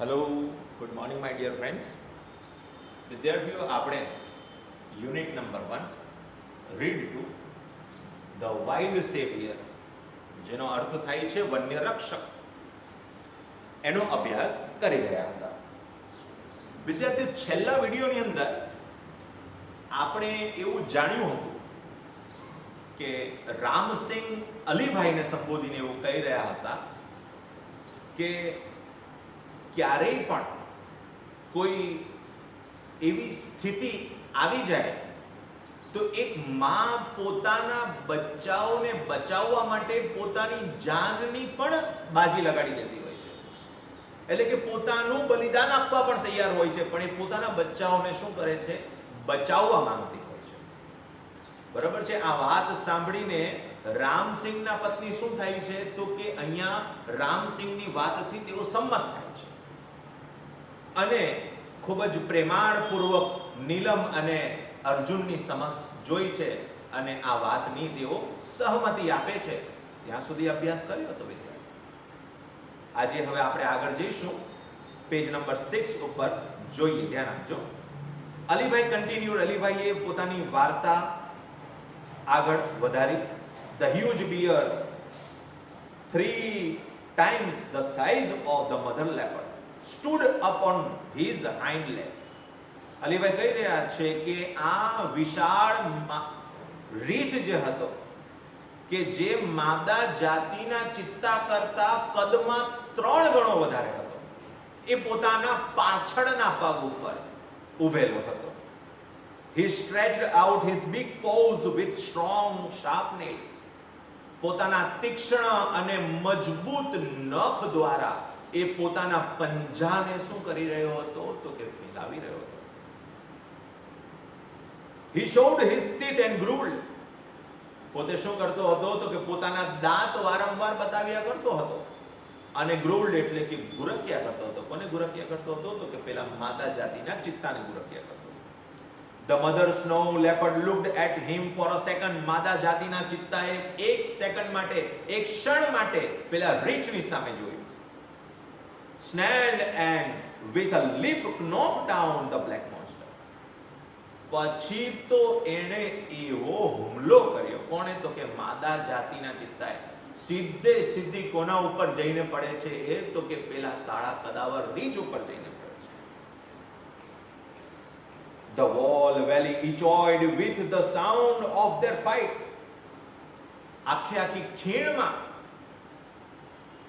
Hello, good morning my dear friends. વિદ્યાર્થીઓ, આપણે unit number 1 read to the wild saviour, જેનો અર્થ થાય છે વન્ય રક્ષક, એનો અભ્યાસ કરી રહ્યા હતા. વિદ્યાર્થીઓ, છેલ્લા વિડીયોની અંદર આપણે એવું જાણ્યું હતું કે રામસિંહ અલીભાઈને સંબોધીને એવું કહી રહ્યા હતા કે ક્યારેય પણ કોઈ એવી સ્થિતિ આવી જાય તો એક માં પોતાના બચ્ચાઓને બચાવવા માટે પોતાની જાનની પણ બાજી લગાડી દેતી હોય છે. એટલે કે પોતાનું બલિદાન આપવા પણ તૈયાર હોય છે, પણ એ પોતાના બચ્ચાઓને શું કરે છે? બચાવવા માંગતી હોય છે. બરાબર છે. આ વાત સાંભળીને રામસિંહના પત્ની શું થાય છે તો કે અહીંયા રામસિંહની વાતથી તેઓ સંમત થાય છે અને ખૂબ જ પ્રેમાળપૂર્વક નીલમ અને અર્જુનની સમક્ષ જોઈ છે અને આ વાતની તેઓ સહમતિ આપે છે. ત્યાં સુધી અભ્યાસ કર્યો હતો વિદ્યાર્થી. આજે હવે આપણે આગળ જઈશું. પેજ નંબર 6 ઉપર જોઈએ, ધ્યાન આપજો. અલીભાઈ કન્ટિન્યુડ. અલીભાઈએ પોતાની વાર્તા આગળ વધારી. The huge bear 3 times the size of the mother leopard stood upon his hind legs. Alibhai કહી રહ્યા છે કે આ વિશાળ રીછ જે હતો કે જે માદા જાતિના ચિત્તા કરતા કદમાં 3 ગણો વધારે હતો, એ પોતાના પાછળના પગ ઉપર ઊભેલો હતો. He stretched out his big paws with strong sharp nails. પોતાના તીક્ષ્ણ અને મજબૂત નખ દ્વારા એ પોતાના પંજાને શું કરી રહ્યો હતો તો કે ફેલાવી રહ્યો હતો. He showed his teeth and growled. પોતે શું કરતો હતો તો કે પોતાના દાંત વારંવાર બતાવ્યા કરતો હતો અને growled એટલે કે ગુરક્યા કરતો હતો. કોને ગુરક્યા કરતો હતો તો કે પેલા માતા જાતિના ચિત્તાને ગુરક્યા કરતો હતો. The mother snow leopard looked at him for a second. માદા જાતિના ચિત્તાએ એક સેકન્ડ માટે, એક ક્ષણ માટે પેલા રીછની સામે જોયું. Snarled and with a leap knocked down the black monster. પછી તો એણે એવો હુમલો કર્યો. કોણે તો કે માદા જાતિના ચિત્તાએ સીધી કોના ઉપર જઈને પડે છે? એ તો કે પેલા કાળા કદાવર રીછ ઉપર જઈને પડે છે. The wall valley echoed with the sound of their fight. આખી ખીણમાં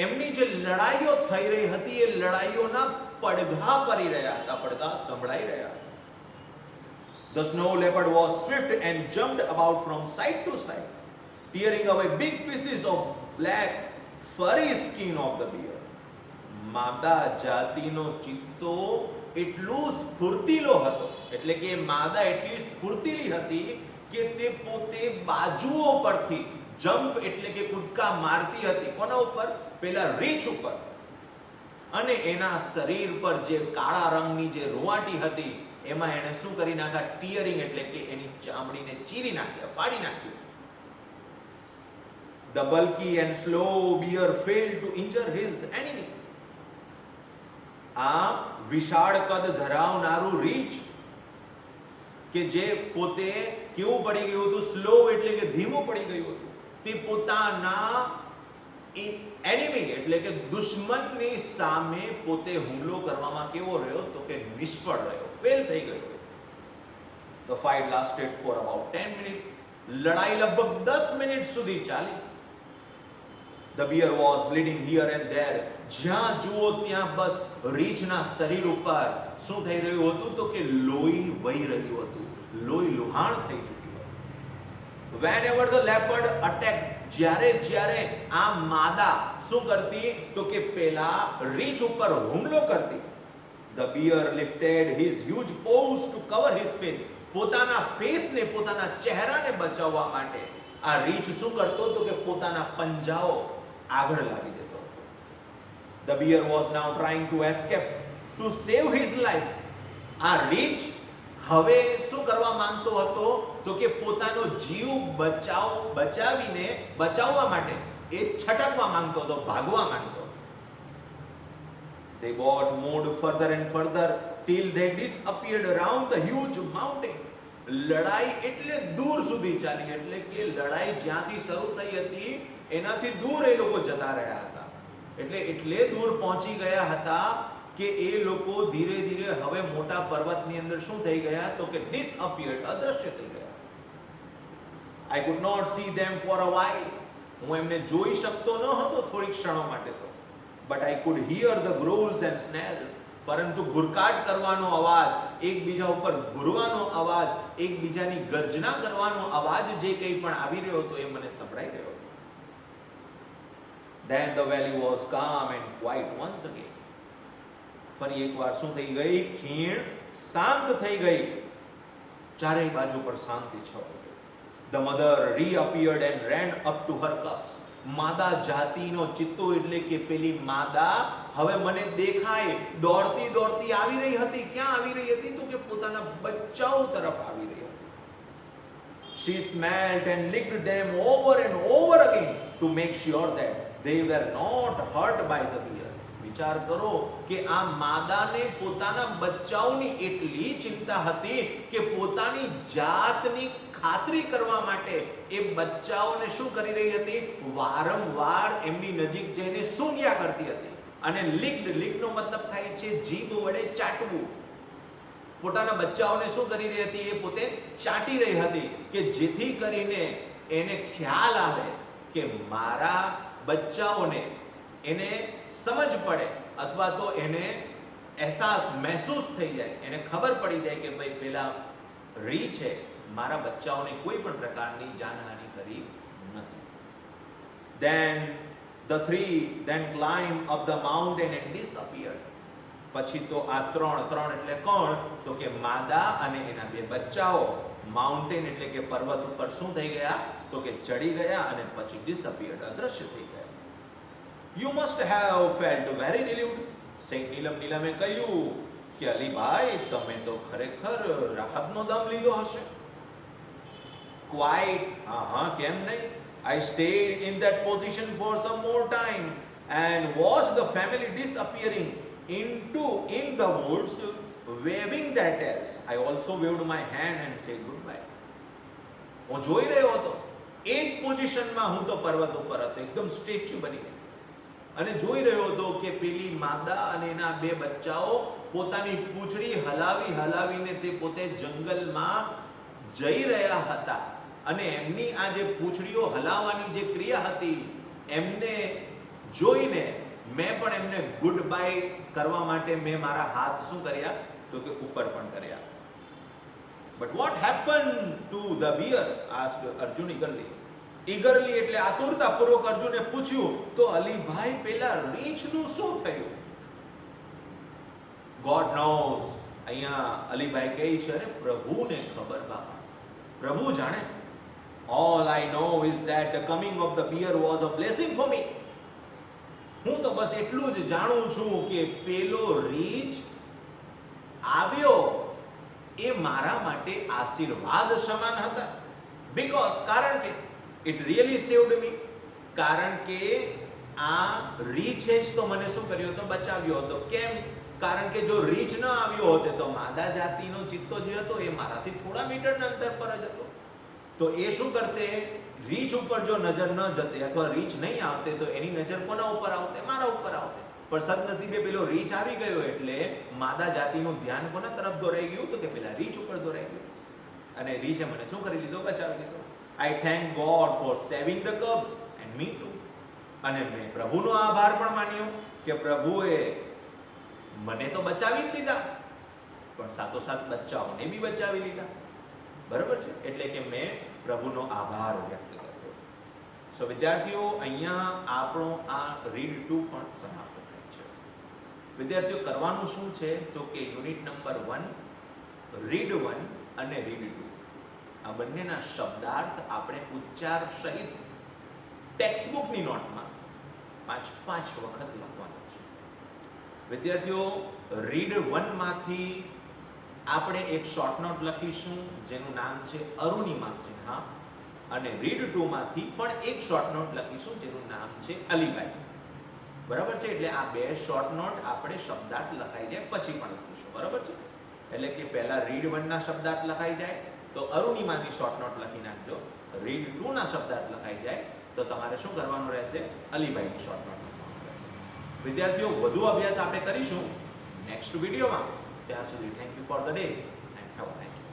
એમની જે લડાઈઓ થઈ રહી હતી એ લડાઈઓના પડઘા પડી રહ્યા હતા, પડઘા સંભળાઈ રહ્યા હતા. The snow leopard was swift and jumped about from side to side, tearing away big pieces of black furry skin of the bear. માદા જાતિનો ચિત્તો એટલો સ્ફૂર્તિલો હતો, એટલે કે માદા એટલી સ્ફૂર્તિલી હતી કે તે પોતે બાજુઓ પરથી જમ્પ એટલે કે કૂદકા મારતી હતી. કોના ઉપર? પેલા રીછ ઉપર. અને એના શરીર પર જે કાળા રંગની જે રૂંવાટી હતી એમાં એને શું કરી નાખ્યા? ટીયરિંગ એટલે કે એની ચામડીને ચીરી નાખ્યા, ફાડી નાખ્યું. The bulky and slow bear failed to injure his enemy. આ વિશાળ કદ ધરાવનારું રીછ કે જે પોતે કેવું પડી ગયું હતું? સ્લો એટલે કે ધીમું પડી ગયું હતું. તે પોતાના એનિમી એટલે કે દુશ્મનની સામે પોતે હુમલો કરવામાં કેવો રહ્યો તો કે નિષ્ફળ રહ્યો, ફેલ થઈ ગયો. The fight lasted for about 10 minutes. લડાઈ લગભગ 10 મિનિટ સુધી ચાલી. The bear was bleeding here and there. જ્યાં જુઓ ત્યાં બસ રીછના શરીર ઉપર શું થઈ રહ્યું હતું તો કે લોહી વહી રહ્યું હતું, લોહી લુહાણ થઈ ચૂક્યું હતું. Whenever the leopard attacked, જ્યારે આ માદા શું કરતી તો કે પેલા રીછ ઉપર હુમલો કરતી. The bear lifted his huge paws to cover his face. પોતાના ફેસને, પોતાના ચહેરાને બચાવવા માટે આ રીછ શું કરતો તો કે પોતાના પંજાઓ આગળ લાવી દેતો હતો. The bear was now trying to escape to save his life. આ રીછ હવે શું કરવા માંગતો હતો તો કે પોતાનો જીવ બચાવવા માટે એ છટકવા માંગતો હતો, ભાગવા માંગતો. They got moved further and further till they disappeared around the huge mountain. લડાઈ એટલે દૂર સુધી ચાલી, એટલે કે લડાઈ જ્યાંથી શરૂ થઈ હતી એનાથી દૂર એ લોકો જતા રહ્યા હતા. એટલે દૂર પહોંચી ગયા હતા કે એ લોકો ધીરે ધીરે હવે મોટા પર્વતની અંદર શું થઈ ગયા તો કે disappeared, અદ્રશ્ય થઈ ગયા. I could not see them for a while. હું એમને જોઈ શકતો ન હતો થોડી ક્ષણો માટે તો. But I could hear the growls and snarls. પરંતુ ગુરકાટ કરવાનો અવાજ, એકબીજા ઉપર ગુરવાનો અવાજ, એકબીજાની ગર્જના કરવાનો અવાજ જે કંઈ પણ આવી રહ્યો હતો એ મને સંભળાઈ રહ્યો હતો. Then the valley was calm and quiet once again. ફરી એકવાર શું થઈ ગઈ? ખીણ શાંત થઈ ગઈ. ચારેય બાજુ પર શાંતિ છવાઈ ગઈ. The mother reappeared and ran up to her cubs. માદા જાતિનો ચિત્તો એટલે કે પેલી માદા હવે મને દેખાય દોડતી દોડતી આવી રહી હતી. ક્યાં આવી રહી હતી તો કે પોતાના બચ્ચાઓ તરફ આવી રહી હતી. She smelt and licked them over and over again to make sure that they were not hurt by the bear. વિચાર કરો કે આ માદાને પોતાના બચ્ચાઓની એટલી ચિંતા હતી કે પોતાની જાતની ખાતરી કરવા માટે એ બચ્ચાઓને શું કરી રહી હતી? વારંવાર એમની નજીક જઈને સૂંઘ્યા કરતી હતી. અને લીકનો મતલબ થાય છે જીભ વડે ચાટવું. પોતાના બચ્ચાઓને શું કરી રહી હતી? એ પોતે ચાટી રહી હતી કે જેથી કરીને એને ખ્યાલ આવે કે મારા બચ્ચાઓને એને સમજ પડે અથવા તો એને અહેસાસ મહેસૂસ થઈ જાય, એને ખબર પડી જાય કે ભાઈ પેલા રી છે મારા બચ્ચાઓને કોઈ પણ પ્રકારની જાનહાનિ કરી નથી. Then the three then climbed up the mountain and disappeared. પછી તો આ ત્રણ એટલે કોણ તો કે માદા અને એના બે બચ્ચાઓ માઉન્ટેન એટલે કે પર્વત ઉપર શું થઈ ગયા તો કે ચડી ગયા અને પછી disappeared, અદ્રશ્ય થઈ ગયા. You must have felt very relieved. Saint નીલમે કહ્યું કે અલીભાઈ તમે તો ખરેખર રાહતનો દમ લીધો હશે. Quite, કેમ નહીં? I stayed in that position for some more time and watched the family disappearing in the woods, waving their tails. I also waved my hand and said goodbye. હું જોઈ રહ્યો હતો એ જ પોઝિશનમાં, હું તો પર્વત ઉપર હતો એકદમ સ્ટેચ્યુ બનીને અને જોઈ રહ્યો હતો કે પેલી માદા અને એના બે બચ્ચાઓ પોતાની પૂંછડી હલાવીને તે પોતે જંગલમાં જઈ રહ્યા હતા. અને એમની આ જે પૂંછડીઓ હલાવવાની જે ક્રિયા હતી એમને જોઈને મેં પણ એમને ગુડ બાય કરવા માટે મેં મારા હાથ શું કર્યા તો કે ઉપર પણ કર્યા. But what happened to the bear? asked Arjun eagerly. Eagerly એટલે આતુરતાપૂર્વક અર્જુને પૂછ્યું તો અલીભાઈ પેલા રીંછનું શું થયું? God knows. અહીંયા અલીભાઈ કહે છે અરે પ્રભુને ખબર બાપા, પ્રભુ જાણે. All I know is that the coming of the bear was a blessing for me. હું તો બસ એટલું જ જાણું છું કે પેલો રીંછ આવ્યો એ મારા માટે આશીર્વાદ સમાન હતા. Because કારણ કે it really saved me. કારણ કે આ રીંછે જ તો મને શું કર્યો હતો? બચાવ્યો હતો. કેમ? કારણ કે જો રીંછ ન આવ્યો હોત તો માદા જાતિનો ચિત્તો જે હતો એ મારાથી થોડા મીટરના અંતર પર જ હતો. તો એ શું કરતે? રીંછ ઉપર જો નજર ન જતે અથવા રીંછ નહીં આવતે તો એની નજર કોના ઉપર આવતે? મારા ઉપર આવતે. પણ સદનસીબે પેલો રીંછ આવી ગયો એટલે માદા જાતિનું ધ્યાન કોના તરફ દોરાઈ ગયું તો કે પેલા રીંછ ઉપર દોરાઈ ગયું અને રીંછે મને શું કરી લીધો? બચાવી લીધો. I thank God for saving the cubs and me too. અને મેં પ્રભુનો આભાર પણ માન્યો કે પ્રભુએ મને તો બચાવી જ લીધા પણ સાથોસાથ બચ્ચાઓને બી બચાવી લીધા. બરાબર છે? એટલે કે મેં પ્રભુનો આભાર વ્યક્ત કર્યો. સો વિદ્યાર્થીઓ અહીંયા આપણો આ રીડ 2 પણ સમાપ્ત થાય છે. વિદ્યાર્થીઓ કરવાનું શું છે તો કે યુનિટ નંબર 1 રીડ 1 અને રીડ 2 આ બંનેના શબ્દાર્થ આપણે ઉચ્ચાર સહિત ટેક્સ્ટબુકની નોટમાં 5 વખત લખવાનો છે. વિદ્યાર્થીઓ રીડ 1 માંથી આપણે એક શોર્ટ નોટ લખીશું જેનું નામ છે અરુણિમા સિન્હા અને રીડ 2 માંથી પણ એક શોર્ટ નોટ લખીશું જેનું નામ છે અલીભાઈ. બરાબર છે. એટલે આ બે શોર્ટ નોટ આપણે શબ્દાર્થ લખાઈ જાય પછી પણ લખીશું. બરાબર છે. એટલે કે પહેલા રીડ 1 ના શબ્દાર્થ લખાઈ જાય તો અરુણિમાની શોર્ટ નોટ લખી નાખજો. રીડ 2 ના શબ્દાર્થ લખાઈ જાય તો તમારે શું કરવાનું રહેશે? અલીભાઈની શોર્ટ નોટ લખવાનું રહેશે. વિદ્યાર્થીઓ, વધુ અભ્યાસ આપણે કરીશું નેક્સ્ટ વિડીયોમાં. ત્યાં સુધી thank you for the day and have a nice day.